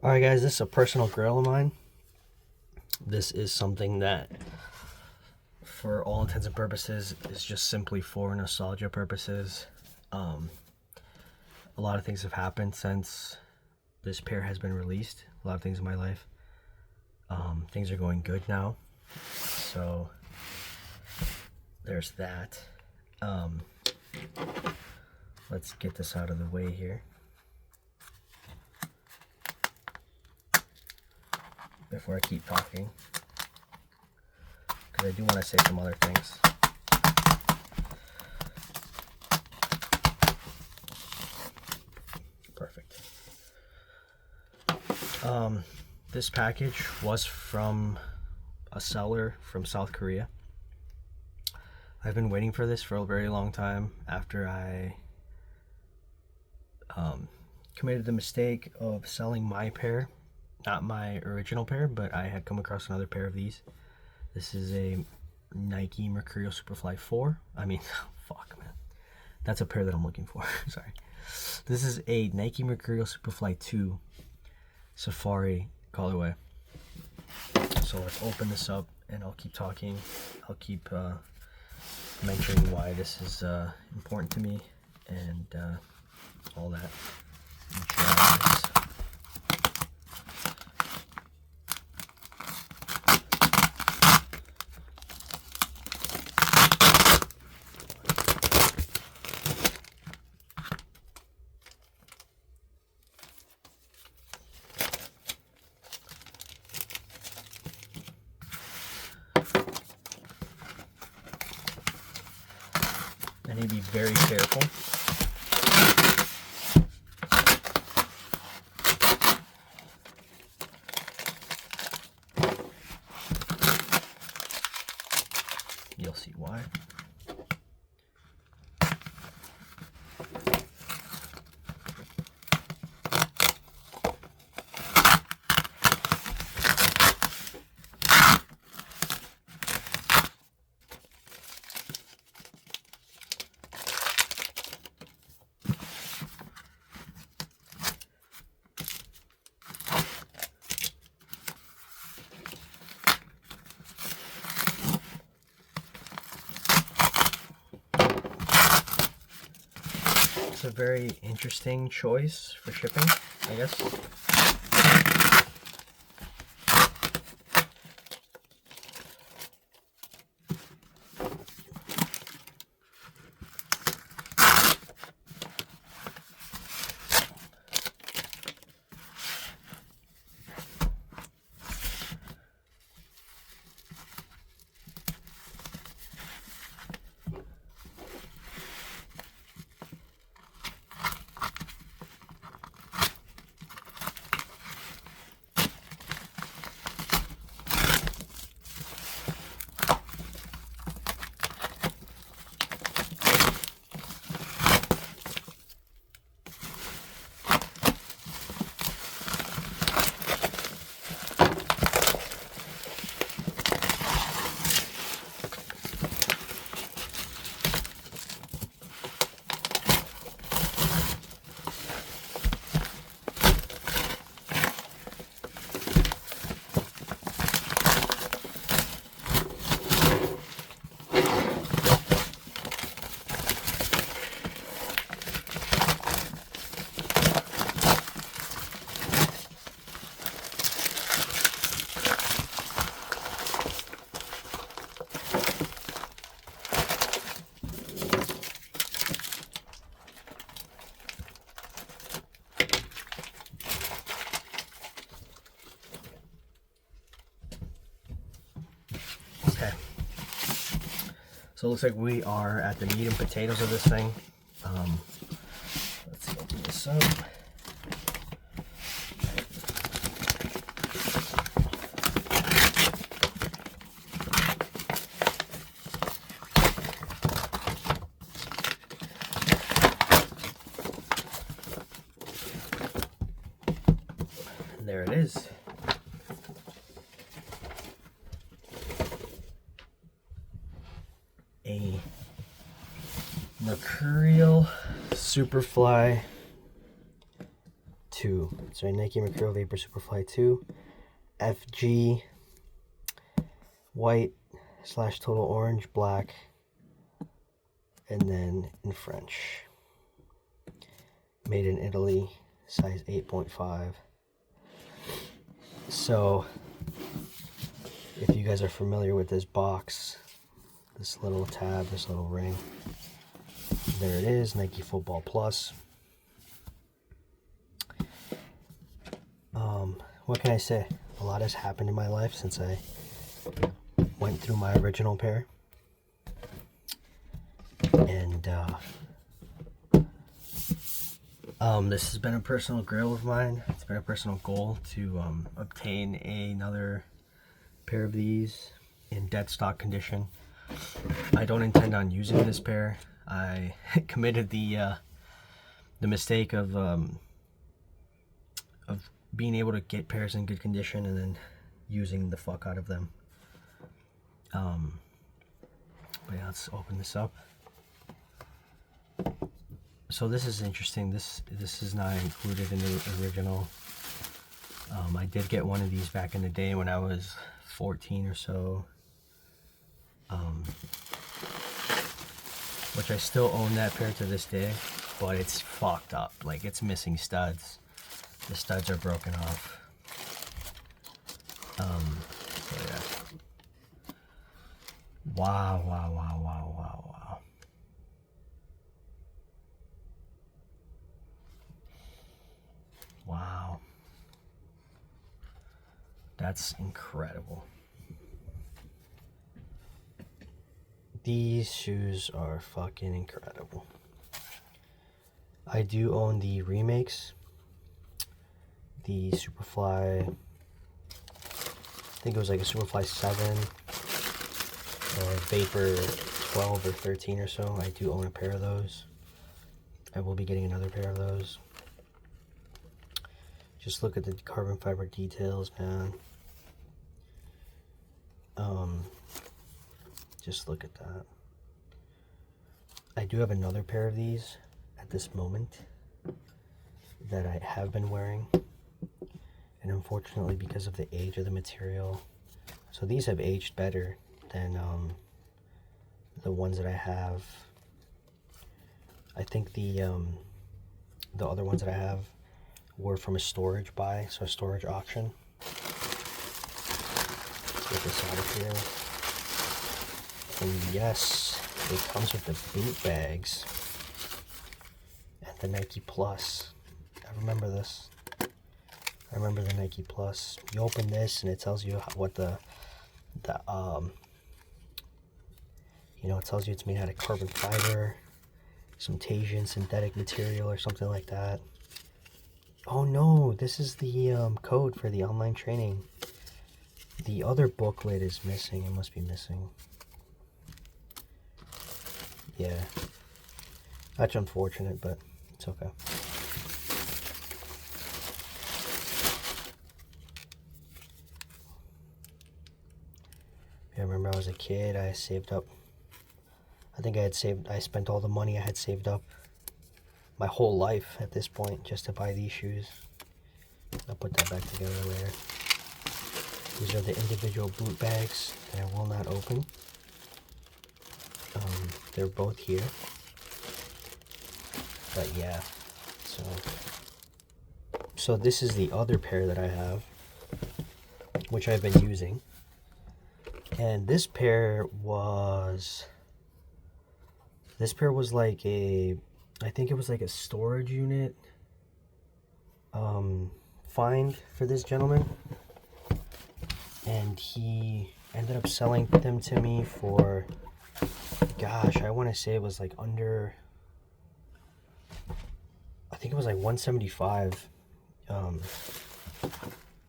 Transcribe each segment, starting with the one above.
Alright guys, this is a personal grail of mine. This is something that, for all intents and purposes, is just simply for nostalgia purposes. A lot of things have happened since this pair has been released. A lot of things in my life. Things are going good now. So, there's that. Let's get this out of the way here. Before I keep talking, because I do want to say some other things. Perfect. This package was from a seller from South Korea. I've been waiting for this for a very long time after I committed the mistake of selling my pair. Not my original pair, but I had come across another pair of these. This is a Nike Mercurial Superfly 4. I mean, fuck, man. That's a pair that I'm looking for. Sorry. This is a Nike Mercurial Superfly 2 Safari Colorway. So let's open this up and I'll keep talking. I'll keep mentioning why this is important to me and all that jazz. I need to be very careful. You'll see why. It's a very interesting choice for shipping, I guess. Okay. So it looks like we are at the meat and potatoes of this thing. Let's open this up. And there it is. A Mercurial Superfly 2. sorry, Nike Mercurial Vapor Superfly 2, FG, white / total orange, black, and then in French. Made in Italy, size 8.5. So, if you guys are familiar with this box, this little tab, this little ring, there it is, Nike Football Plus. What can I say? A lot has happened in my life since I went through my original pair. And this has been a personal grail of mine. It's been a personal goal to obtain another pair of these in dead stock condition. I don't intend on using this pair. I committed the mistake of being able to get pairs in good condition and then using the fuck out of them. But yeah, let's open this up. So this is interesting. This is not included in the original. I did get one of these back in the day when I was 14 or so. Which I still own that pair to this day, but it's fucked up. Like, it's missing studs. The studs are broken off. So yeah. Wow. Wow. That's incredible. These shoes are fucking incredible. I do own the remakes. The Superfly, I think it was like a Superfly 7 or Vapor 12 or 13 or so. I do own a pair of those. I will be getting another pair of those. Just look at the carbon fiber details, man. Just look at that. I do have another pair of these at this moment that I have been wearing. And unfortunately, because of the age of the material, so these have aged better than the ones that I have. I think the other ones that I have were from a storage buy, so a storage auction. Let's get this out of here. And yes, it comes with the boot bags and the Nike Plus. I remember this. I remember the Nike Plus. You open this and it tells you what it tells you it's made out of carbon fiber, some Tasian synthetic material or something like that. Oh no, this is the code for the online training. The other booklet is missing. It must be missing. Yeah. That's unfortunate, but it's okay. I remember I was a kid, I saved up. I think I spent all the money I had saved up my whole life at this point just to buy these shoes. I'll put that back together later. These are the individual boot bags that I will not open. They're both here. But yeah, so this is the other pair that I have, which I've been using. And this pair was like I think it was like a storage unit find for this gentleman, and he ended up selling them to me for, gosh, I want to say it was like under, I think it was like $175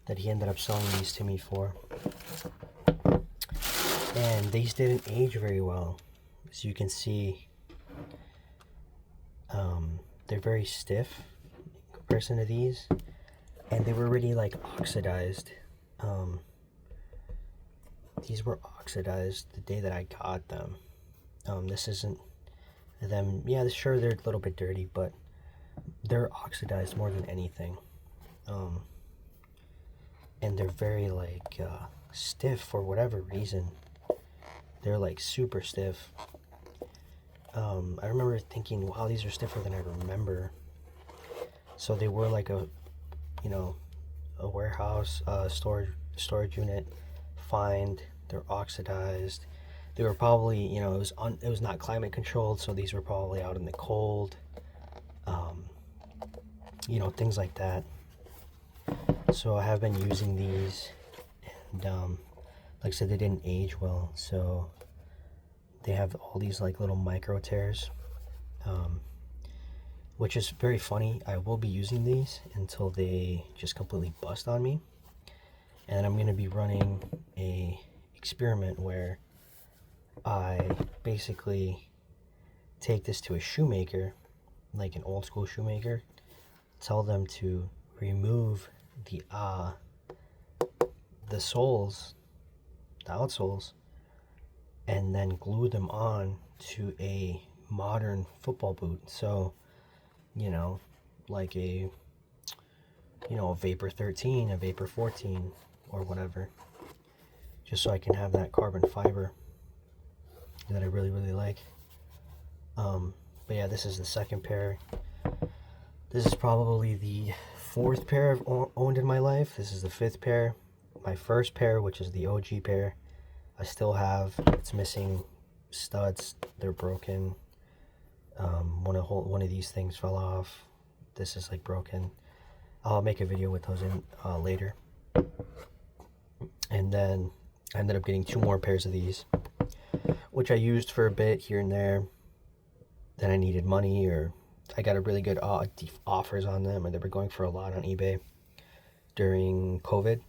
that he ended up selling these to me for. And these didn't age very well, as you can see. They're very stiff in comparison to these, and they were already like oxidized. These were oxidized the day that I got them. This isn't them. Yeah, sure, they're a little bit dirty, but they're oxidized more than anything. And they're very like stiff for whatever reason. They're like super stiff. I remember thinking, wow, these are stiffer than I remember. So they were like a, you know, a warehouse storage unit find. They're oxidized. They were probably, you know, it was not climate controlled, so these were probably out in the cold. You know, things like that. So I have been using these, and like I said, they didn't age well, so they have all these like little micro tears, which is very funny. I will be using these until they just completely bust on me, and I'm going to be running a experiment where I basically take this to a shoemaker, like an old school shoemaker, tell them to remove the soles, the outsoles, and then glue them on to a modern football boot. So, you know, like a Vapor 13, a Vapor 14, or whatever, just so I can have that carbon fiber that I really, really like. But yeah, this is the second pair. This is probably the fourth pair I've owned in my life. This is the fifth pair. My first pair, which is the OG pair, I still have. It's missing studs. They're broken. One of these things fell off. This is like broken. I'll make a video with those in later. And then I ended up getting 2 more pairs of these, which I used for a bit here and there. Then I needed money, or I got a really good offers on them, and they were going for a lot on eBay during COVID.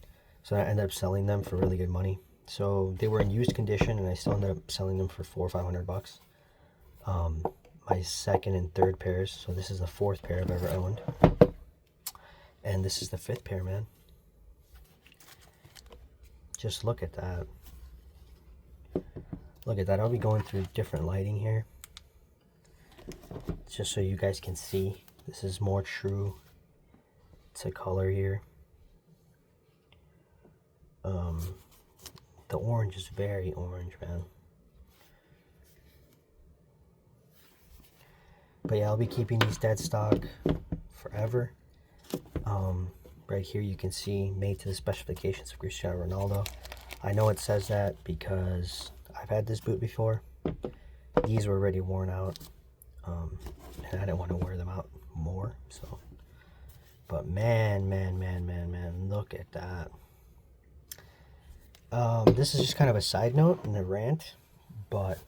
So I ended up selling them for really good money. So they were in used condition, and I still ended up selling them for $400 or $500. My second and third pairs. So this is the fourth pair I've ever owned, and this is the fifth pair, man. Just look at that. Look at that. I'll be going through different lighting here, just so you guys can see. This is more true to color here. The orange is very orange, man. But yeah, I'll be keeping these dead stock forever. Right here you can see made to the specifications of Cristiano Ronaldo. I know it says that because I've had this boot before. These were already worn out, and I didn't want to wear them out more. So, but man, look at that. This is just kind of a side note in the rant, but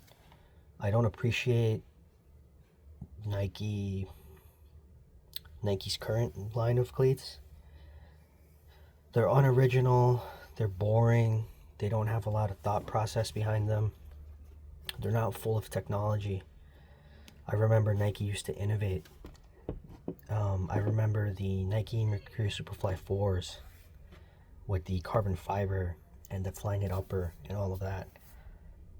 I don't appreciate Nike's current line of cleats. They're unoriginal, they're boring, they don't have a lot of thought process behind them. They're not full of technology. I remember Nike used to innovate. I remember the Nike Mercurial Superfly 4s with the carbon fiber and the Flyknit upper and all of that.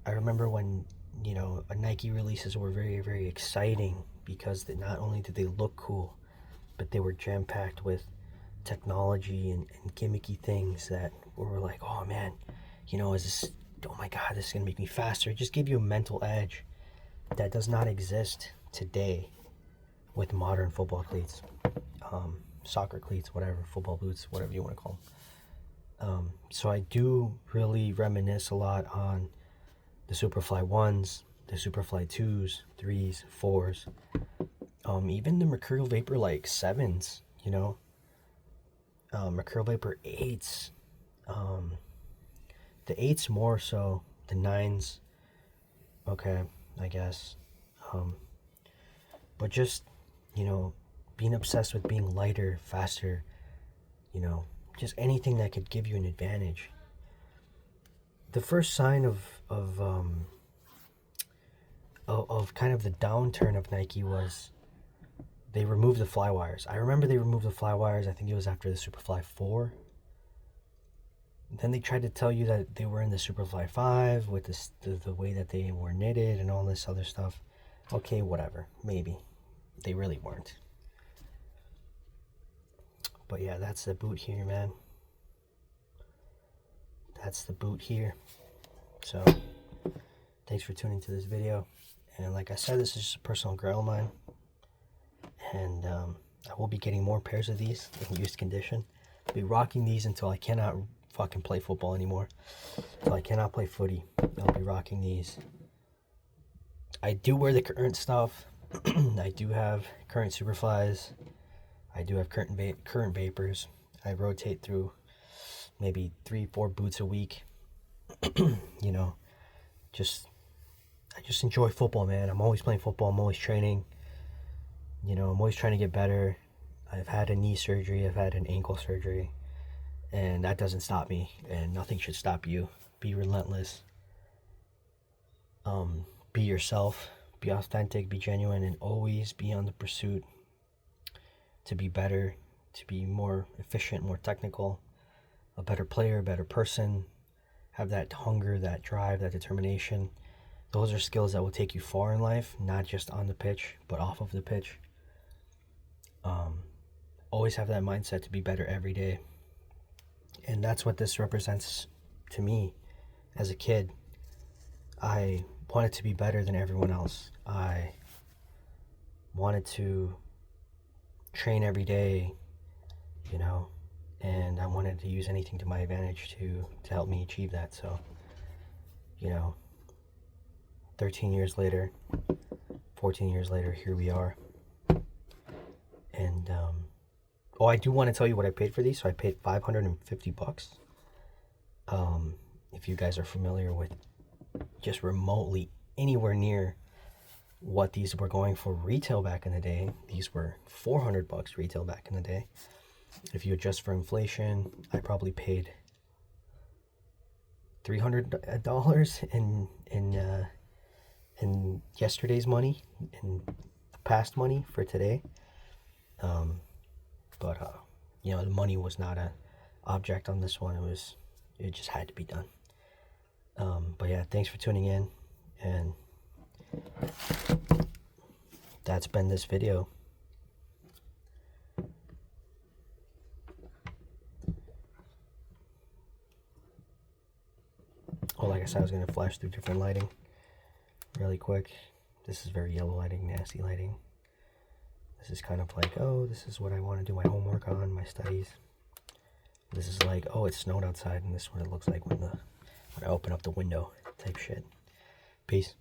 I remember when, you know, Nike releases were very, very exciting because not only did they look cool, but they were jam-packed with technology and gimmicky things that were like, oh man, you know, oh my god, this is gonna make me faster. It just gave you a mental edge that does not exist today with modern football cleats, soccer cleats, whatever, football boots, whatever you want to call them. So I do really reminisce a lot on the Superfly 1s, the Superfly 2s, 3s, 4s, even the Mercurial Vapor like 7s, you know, Mercurial Vapor 8s, the 8s more so, the 9s, okay, I guess, but just, you know, being obsessed with being lighter, faster, you know, just anything that could give you an advantage. The first sign of kind of the downturn of Nike was they removed the fly wires. I remember they removed the fly wires. I think it was after the Superfly 4. Then they tried to tell you that they were in the Superfly 5 with the way that they were knitted and all this other stuff. Okay, whatever. Maybe. They really weren't. But yeah, that's the boot here, man. That's the boot here. So thanks for tuning to this video. And like I said, this is just a personal grail of mine. And I will be getting more pairs of these in used condition. I'll be rocking these until I cannot fucking play football anymore. Until I cannot play footy. I'll be rocking these. I do wear the current stuff. I do have current Superflies. I do have current Vapors. I rotate through maybe 3-4 boots a week. You know, I just enjoy football, man. I'm always playing football. I'm always training. You know, I'm always trying to get better. I've had a knee surgery. I've had an ankle surgery. And that doesn't stop me. And nothing should stop you. Be relentless. Be yourself. Be authentic. Be genuine. And always be on the pursuit to be better. To be more efficient, more technical. A better player, a better person. Have that hunger, that drive, that determination. Those are skills that will take you far in life. Not just on the pitch, but off of the pitch. Always have that mindset to be better every day. And that's what this represents to me as a kid. I wanted to be better than everyone else. I wanted to train every day, you know, and I wanted to use anything to my advantage to help me achieve that. So, you know, 13 years later, 14 years later, here we are. And oh, I do want to tell you what I paid for these. So I paid $550. If you guys are familiar with just remotely anywhere near what these were going for retail back in the day, these were $400 retail back in the day. If you adjust for inflation, I probably paid $300 in yesterday's money, in past money for today. But you know, the money was not a object on this one. It just had to be done. But yeah, thanks for tuning in, and that's been this video. Oh, like I said, I was going to flash through different lighting really quick. This is very yellow lighting, nasty lighting. This is kind of like, oh, this is what I want to do my homework on, my studies. This is like, oh, it snowed outside, and this is what it looks like when I open up the window type shit. Peace.